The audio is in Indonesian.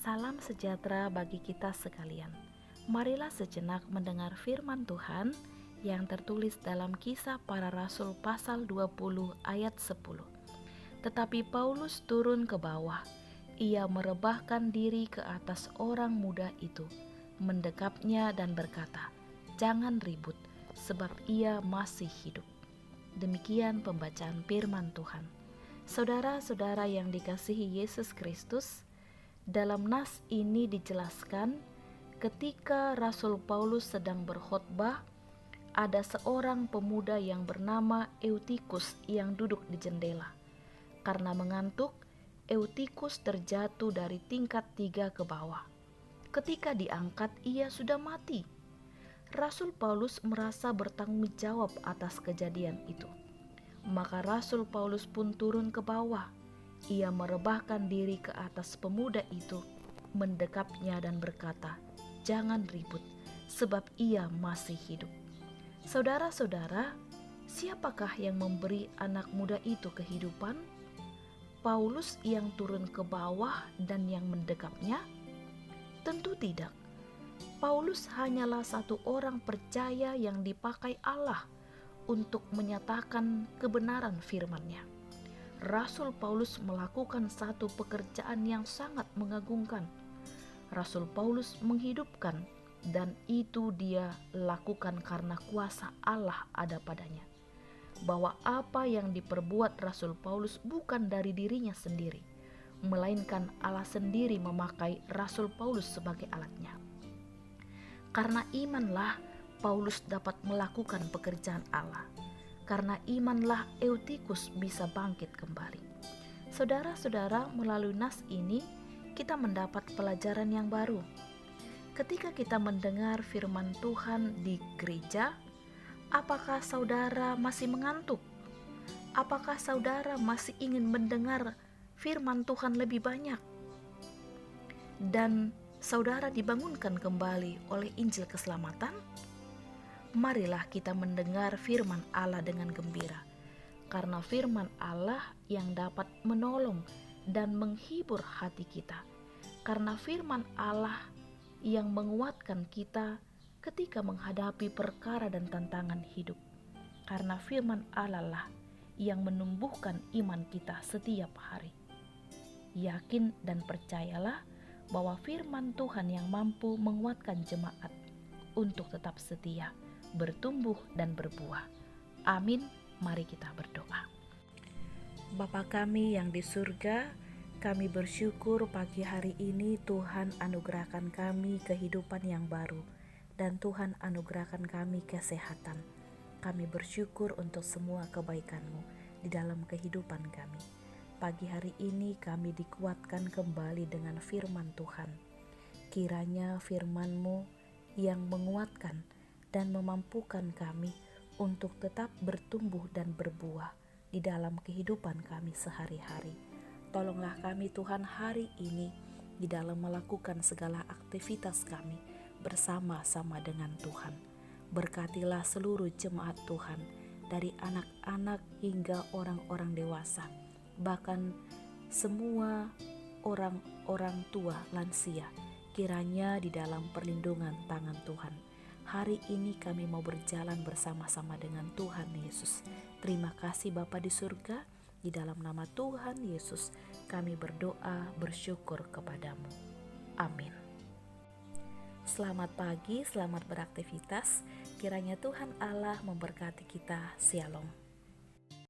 Salam sejahtera bagi kita sekalian. Marilah sejenak mendengar firman Tuhan yang tertulis dalam Kisah Para Rasul pasal 20 ayat 10. Tetapi Paulus turun ke bawah. Ia merebahkan diri ke atas orang muda itu, mendekapnya dan berkata, "Jangan ribut, sebab ia masih hidup." Demikian pembacaan firman Tuhan. Saudara-saudara yang dikasihi Yesus Kristus, dalam nas ini dijelaskan ketika Rasul Paulus sedang berkhotbah, ada seorang pemuda yang bernama Eutikus yang duduk di jendela. Karena mengantuk, Eutikus terjatuh dari tingkat 3 ke bawah. Ketika diangkat, ia sudah mati. Rasul Paulus merasa bertanggung jawab atas kejadian itu. Maka Rasul Paulus pun turun ke bawah. Ia merebahkan diri ke atas pemuda itu, mendekapnya dan berkata, "Jangan ribut, sebab ia masih hidup." Saudara-saudara, siapakah yang memberi anak muda itu kehidupan? Paulus yang turun ke bawah dan yang mendekapnya? Tentu tidak. Paulus hanyalah satu orang percaya yang dipakai Allah untuk menyatakan kebenaran firman-Nya. Rasul Paulus melakukan satu pekerjaan yang sangat mengagumkan. Rasul Paulus menghidupkan, dan itu dia lakukan karena kuasa Allah ada padanya. Bahwa apa yang diperbuat Rasul Paulus bukan dari dirinya sendiri, melainkan Allah sendiri memakai Rasul Paulus sebagai alatnya. Karena imanlah Paulus dapat melakukan pekerjaan Allah. Karena imanlah Eutikus bisa bangkit kembali. Saudara-saudara, melalui nas ini kita mendapat pelajaran yang baru. Ketika kita mendengar firman Tuhan di gereja, apakah saudara masih mengantuk? Apakah saudara masih ingin mendengar firman Tuhan lebih banyak? Dan saudara dibangunkan kembali oleh Injil keselamatan? Marilah kita mendengar firman Allah dengan gembira, karena firman Allah yang dapat menolong dan menghibur hati kita, karena firman Allah yang menguatkan kita ketika menghadapi perkara dan tantangan hidup, karena firman Allah lah yang menumbuhkan iman kita setiap hari. Yakin dan percayalah bahwa firman Tuhan yang mampu menguatkan jemaat untuk tetap setia, bertumbuh dan berbuah. Amin. Mari kita berdoa. Bapa kami yang di surga, kami bersyukur pagi hari ini Tuhan anugerahkan kami kehidupan yang baru, dan Tuhan anugerahkan kami kesehatan. Kami bersyukur untuk semua kebaikan-Mu di dalam kehidupan kami. Pagi hari ini kami dikuatkan kembali dengan firman Tuhan. Kiranya firman-Mu yang menguatkan dan memampukan kami untuk tetap bertumbuh dan berbuah di dalam kehidupan kami sehari-hari. Tolonglah kami Tuhan hari ini di dalam melakukan segala aktivitas kami bersama-sama dengan Tuhan. Berkatilah seluruh jemaat Tuhan, dari anak-anak hingga orang-orang dewasa, bahkan semua orang-orang tua lansia, kiranya di dalam perlindungan tangan Tuhan. Hari ini kami mau berjalan bersama-sama dengan Tuhan Yesus. Terima kasih Bapa di surga, di dalam nama Tuhan Yesus kami berdoa bersyukur kepadamu. Amin. Selamat pagi, selamat beraktivitas. Kiranya Tuhan Allah memberkati kita. Shalom.